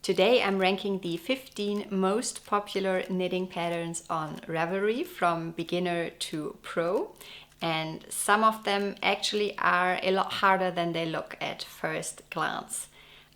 Today I'm ranking the 15 most popular knitting patterns on Ravelry from beginner to pro, and some of them actually are a lot harder than they look at first glance.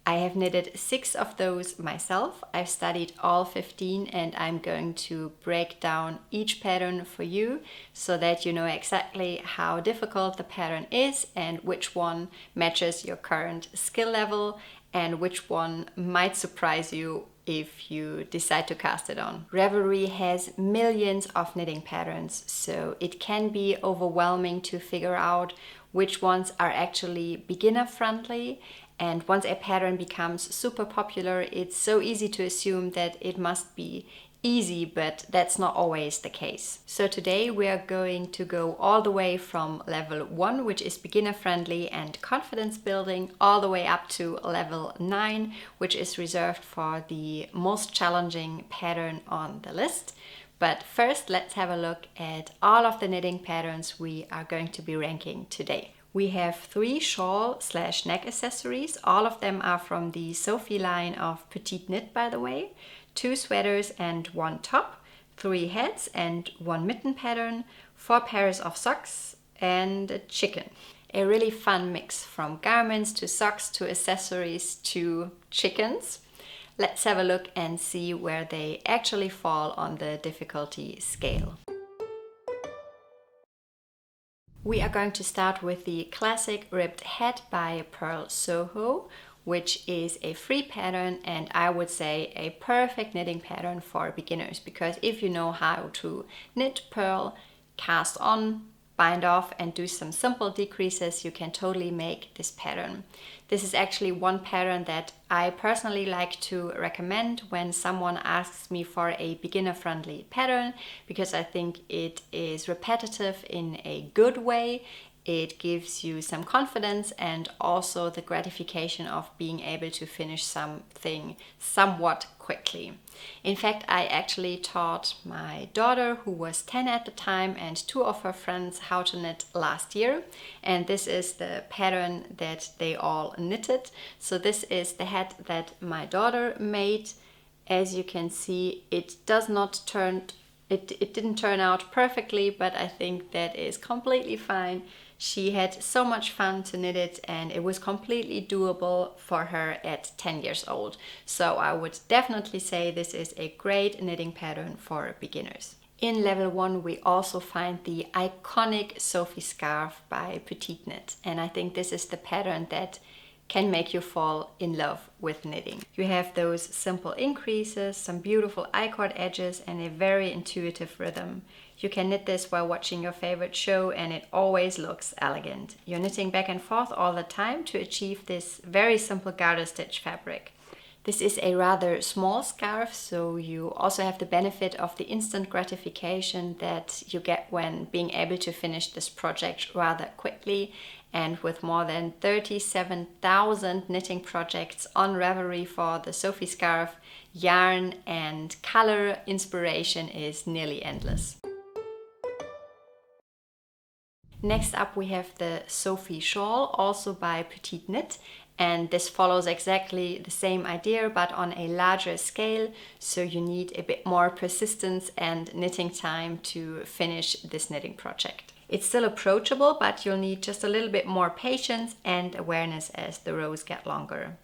I have knitted 6 of those myself. I've studied all 15 and I'm going to break down each pattern for you so that you know exactly how difficult the pattern is and which one matches your current skill level and which one might surprise you if you decide to cast it on. Ravelry has millions of knitting patterns, so it can be overwhelming to figure out which ones are actually beginner friendly. And once a pattern becomes super popular, it's so easy to assume that it must be easy, but that's not always the case. So today we are going to go all the way from level 1, which is beginner friendly and confidence building, all the way up to level 9, which is reserved for the most challenging pattern on the list. But first, let's have a look at all of the knitting patterns we are going to be ranking today. We have 3 shawl/neck accessories. All of them are from the Sophie line of Petite Knit, by the way. 2 sweaters and 1 top, 3 hats and 1 mitten pattern, 4 pairs of socks and a chicken. A really fun mix from garments to socks to accessories to chickens. Let's have a look and see where they actually fall on the difficulty scale. We are going to start with the classic ribbed hat by Pearl Soho, which is a free pattern and I would say a perfect knitting pattern for beginners, because if you know how to knit, purl, cast on, bind off and do some simple decreases, you can totally make this pattern. This is actually one pattern that I personally like to recommend when someone asks me for a beginner-friendly pattern, because I think it is repetitive in a good way. It gives you some confidence and also the gratification of being able to finish something somewhat quickly. In fact, I actually taught my daughter, who was 10 at the time, and 2 of her friends how to knit last year. And this is the pattern that they all knitted. So this is the hat that my daughter made. As you can see, it didn't turn out perfectly, but I think that is completely fine. She had so much fun to knit it and it was completely doable for her at 10 years old. So I would definitely say this is a great knitting pattern for beginners. In level 1 we also find the iconic Sophie Scarf by Petite Knit, and I think this is the pattern that can make you fall in love with knitting. You have those simple increases, some beautiful I-cord edges and a very intuitive rhythm. You can knit this while watching your favorite show and it always looks elegant. You're knitting back and forth all the time to achieve this very simple garter stitch fabric. This is a rather small scarf, so you also have the benefit of the instant gratification that you get when being able to finish this project rather quickly. And with more than 37,000 knitting projects on Ravelry for the Sophie Scarf, yarn and color inspiration is nearly endless. Next up we have the Sophie shawl, also by Petite Knit, and this follows exactly the same idea but on a larger scale, so you need a bit more persistence and knitting time to finish this knitting project. It's still approachable, but you'll need just a little bit more patience and awareness as the rows get longer.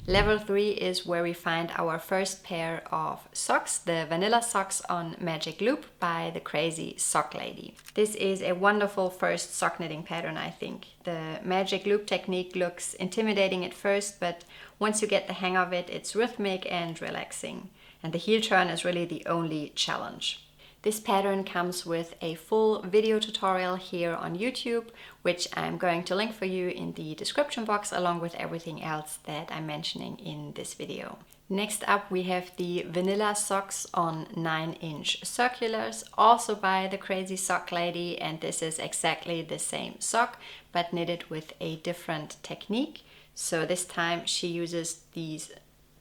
Level 3 is where we find our first pair of socks, the vanilla socks on Magic Loop by the Crazy Sock Lady. This is a wonderful first sock knitting pattern, I think. The Magic Loop technique looks intimidating at first, but once you get the hang of it, it's rhythmic and relaxing. And the heel turn is really the only challenge. This pattern comes with a full video tutorial here on YouTube, which I'm going to link for you in the description box along with everything else that I'm mentioning in this video. Next up we have the vanilla socks on 9-inch circulars, also by the Crazy Sock Lady, and this is exactly the same sock but knitted with a different technique. So this time she uses these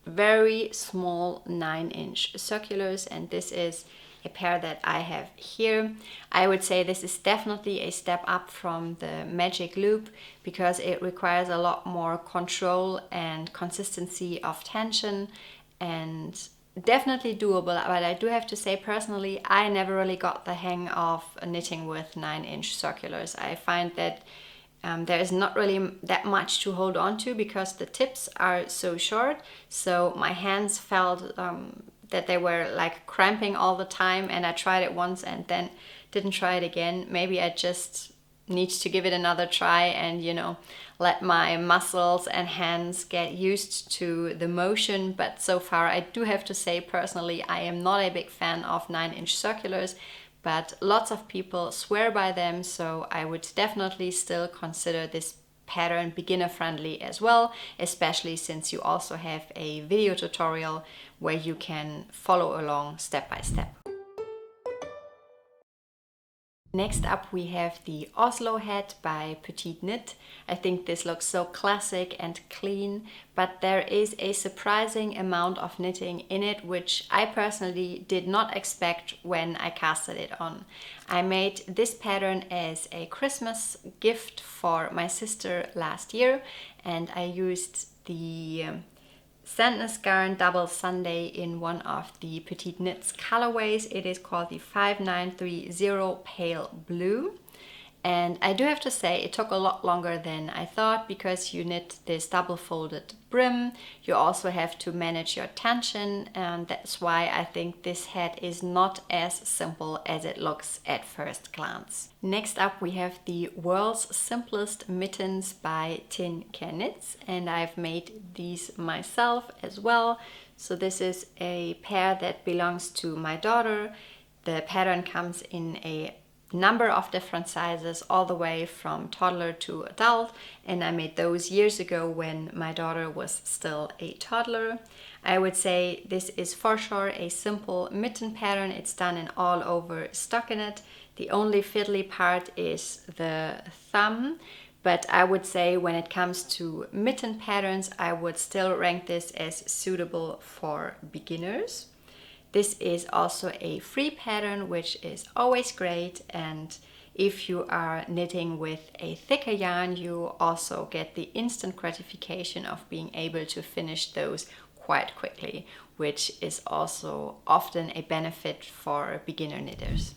very small 9-inch circulars, and this is a pair that I have here. I would say this is definitely a step up from the Magic Loop because it requires a lot more control and consistency of tension, and definitely doable. But I do have to say personally, I never really got the hang of knitting with 9-inch circulars. I find that there is not really that much to hold on to because the tips are so short. So my hands felt that they were like cramping all the time, and I tried it once and then didn't try it again. Maybe I just need to give it another try and, you know, let my muscles and hands get used to the motion. But so far I do have to say personally, I am not a big fan of 9-inch circulars, but lots of people swear by them, so I would definitely still consider this pattern beginner friendly as well, especially since you also have a video tutorial where you can follow along step by step. Next up we have the Oslo hat by Petite Knit. I think this looks so classic and clean, but there is a surprising amount of knitting in it, which I personally did not expect when I casted it on. I made this pattern as a Christmas gift for my sister last year, and I used the Sandnes Garn Double Sunday in one of the Petite Knits colorways. It is called the 5930 Pale Blue. And I do have to say it took a lot longer than I thought because you knit this double folded brim. You also have to manage your tension, and that's why I think this hat is not as simple as it looks at first glance. Next up we have the World's Simplest Mittens by Tin Can Knits, and I've made these myself as well. So this is a pair that belongs to my daughter. The pattern comes in a number of different sizes, all the way from toddler to adult, and I made those years ago when my daughter was still a toddler. I would say this is for sure a simple mitten pattern. It's done in all over stockinette. The only fiddly part is the thumb, but I would say when it comes to mitten patterns, I would still rank this as suitable for beginners. This is also a free pattern, which is always great, and if you are knitting with a thicker yarn, you also get the instant gratification of being able to finish those quite quickly, which is also often a benefit for beginner knitters.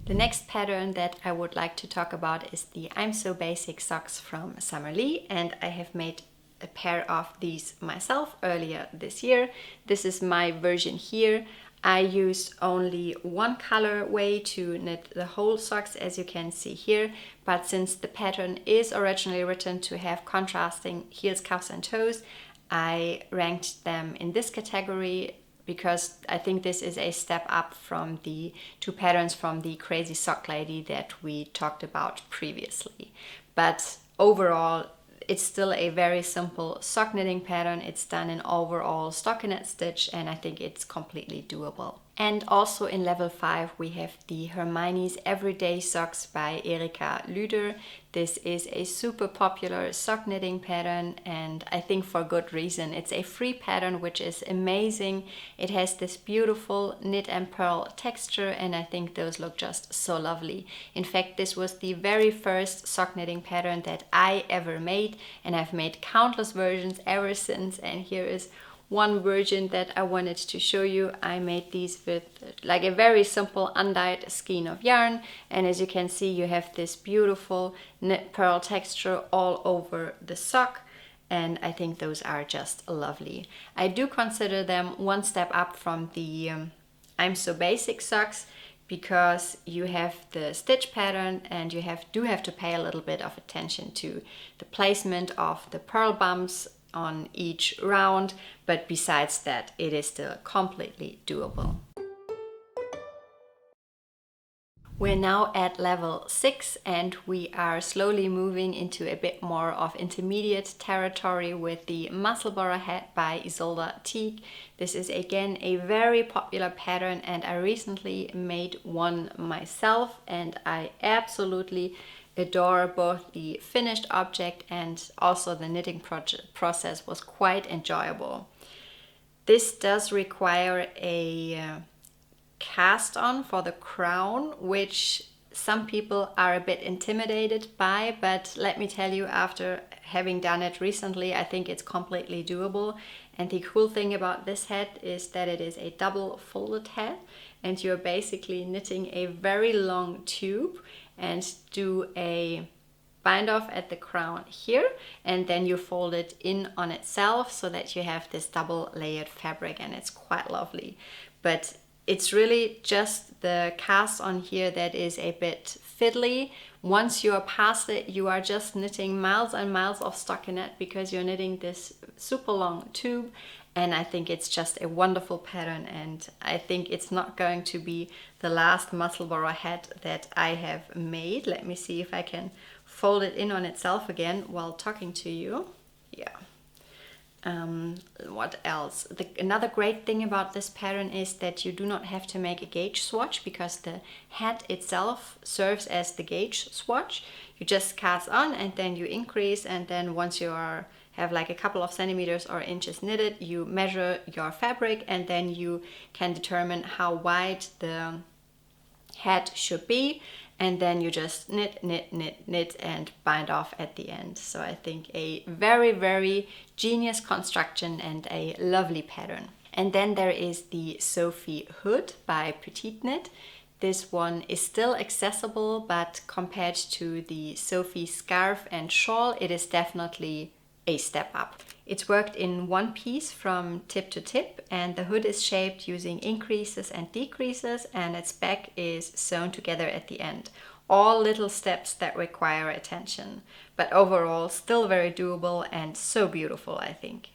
The next pattern that I would like to talk about is the I'm So Basic socks from Summerlee, and I have made a pair of these myself earlier this year. This is my version here. I used only one colorway to knit the whole socks, as you can see here, but since the pattern is originally written to have contrasting heels, cuffs and toes, I ranked them in this category because I think this is a step up from the two patterns from the Crazy Sock Lady that we talked about previously. But overall, it's still a very simple sock knitting pattern. It's done in overall stockinette stitch, and I think it's completely doable. And also in level 5 we have the Hermione's Everyday Socks by Erika Lüder. This is a super popular sock knitting pattern, and I think for good reason. It's a free pattern which is amazing. It has this beautiful knit and purl texture, and I think those look just so lovely. In fact, this was the very first sock knitting pattern that I ever made, and I've made countless versions ever since, and here is one version that I wanted to show you. I made these with like a very simple undyed skein of yarn, and as you can see you have this beautiful knit purl texture all over the sock, and I think those are just lovely. I do consider them one step up from the I'm So Basic socks because you have the stitch pattern and you do have to pay a little bit of attention to the placement of the purl bumps on each round, but besides that it is still completely doable. We're now at level 6 and we are slowly moving into a bit more of intermediate territory with the Musselburgh hat by Isolde Teague. This is again a very popular pattern, and I recently made one myself, and I absolutely adore both the finished object and also the knitting process was quite enjoyable. This does require a cast on for the crown, which some people are a bit intimidated by, but let me tell you, after having done it recently, I think it's completely doable. And the cool thing about this hat is that it is a double folded hat, and you're basically knitting a very long tube and do a bind off at the crown here, and then you fold it in on itself so that you have this double layered fabric, and it's quite lovely. But it's really just the cast on here that is a bit fiddly. Once you are past it, you are just knitting miles and miles of stockinette because you're knitting this super long tube. And I think it's just a wonderful pattern, and I think it's not going to be the last Musselburgh hat that I have made. Let me see if I can fold it in on itself again while talking to you. Yeah. What else? Another great thing about this pattern is that you do not have to make a gauge swatch, because the hat itself serves as the gauge swatch. You just cast on and then you increase, and then once you have like a couple of centimeters or inches knitted, you measure your fabric, and then you can determine how wide the hat should be, and then you just knit, knit, knit, knit, and bind off at the end. So I think a very, very genius construction and a lovely pattern. And then there is the Sophie hood by Petite Knit. This one is still accessible, but compared to the Sophie scarf and shawl, it is definitely a step up. It's worked in one piece from tip to tip, and the hood is shaped using increases and decreases, and its back is sewn together at the end. All little steps that require attention, but overall still very doable and so beautiful, I think.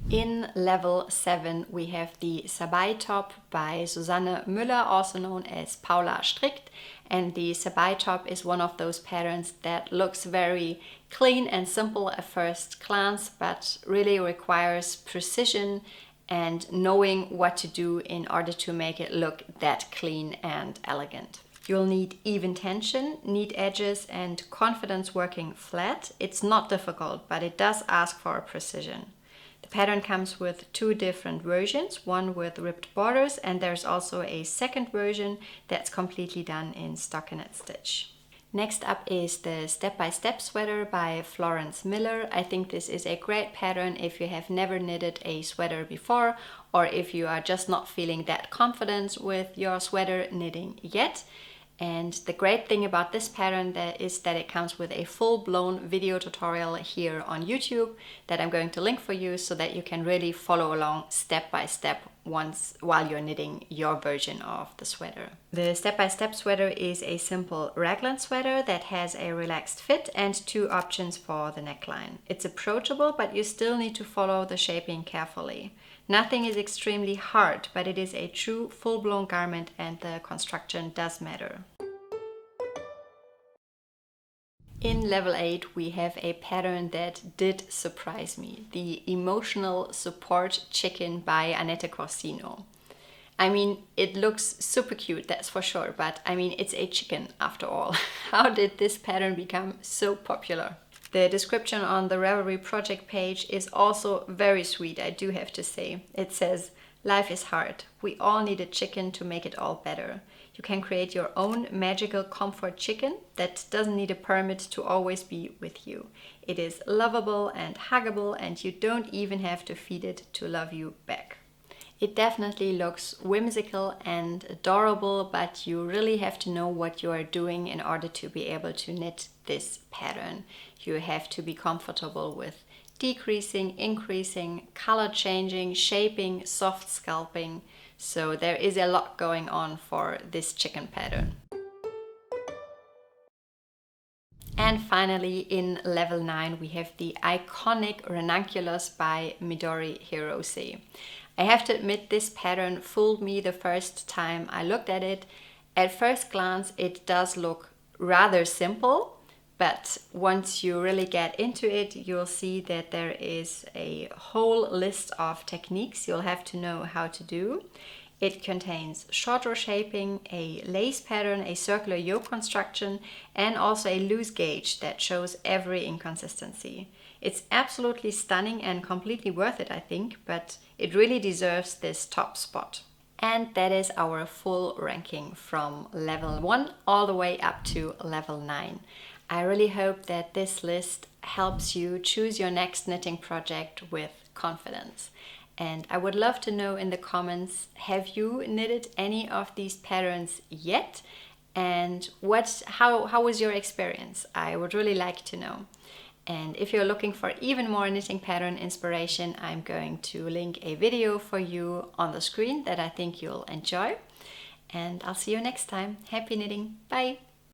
In level 7 we have the Sabai top by Susanne Müller, also known as Paula Strickt, and the Sabai top is one of those patterns that looks very clean and simple at first glance, but really requires precision and knowing what to do in order to make it look that clean and elegant. You'll need even tension, neat edges, and confidence working flat. It's not difficult, but it does ask for precision. The pattern comes with two different versions, one with ribbed borders, and there's also a second version that's completely done in stockinette stitch. Next up is the Step by Step sweater by Florence Miller. I think this is a great pattern if you have never knitted a sweater before, or if you are just not feeling that confident with your sweater knitting yet. And the great thing about this pattern is that it comes with a full-blown video tutorial here on YouTube that I'm going to link for you, so that you can really follow along step by step while you're knitting your version of the sweater. The Step by Step sweater is a simple raglan sweater that has a relaxed fit and two options for the neckline. It's approachable, but you still need to follow the shaping carefully. Nothing is extremely hard, but it is a true full-blown garment, and the construction does matter. In level 8 we have a pattern that did surprise me, the Emotional Support Chicken by Annette Corsino. I mean, it looks super cute, that's for sure, but I mean, it's a chicken after all. How did this pattern become so popular? The description on the Ravelry project page is also very sweet, I do have to say. It says, "Life is hard. We all need a chicken to make it all better. You can create your own magical comfort chicken that doesn't need a permit to always be with you. It is lovable and huggable, and you don't even have to feed it to love you back." It definitely looks whimsical and adorable, but you really have to know what you are doing in order to be able to knit this pattern. You have to be comfortable with decreasing, increasing, color changing, shaping, soft sculpting. So there is a lot going on for this chicken pattern. And finally, in level 9, we have the iconic Ranunculus by Midori Hirose. I have to admit, this pattern fooled me the first time I looked at it. At first glance, it does look rather simple, but once you really get into it, you'll see that there is a whole list of techniques you'll have to know how to do. It contains short row shaping, a lace pattern, a circular yoke construction, and also a loose gauge that shows every inconsistency. It's absolutely stunning and completely worth it, I think, but it really deserves this top spot. And that is our full ranking from level 1 all the way up to level 9. I really hope that this list helps you choose your next knitting project with confidence. And I would love to know in the comments, have you knitted any of these patterns yet? And how was your experience? I would really like to know. And if you're looking for even more knitting pattern inspiration, I'm going to link a video for you on the screen that I think you'll enjoy. And I'll see you next time. Happy knitting. Bye!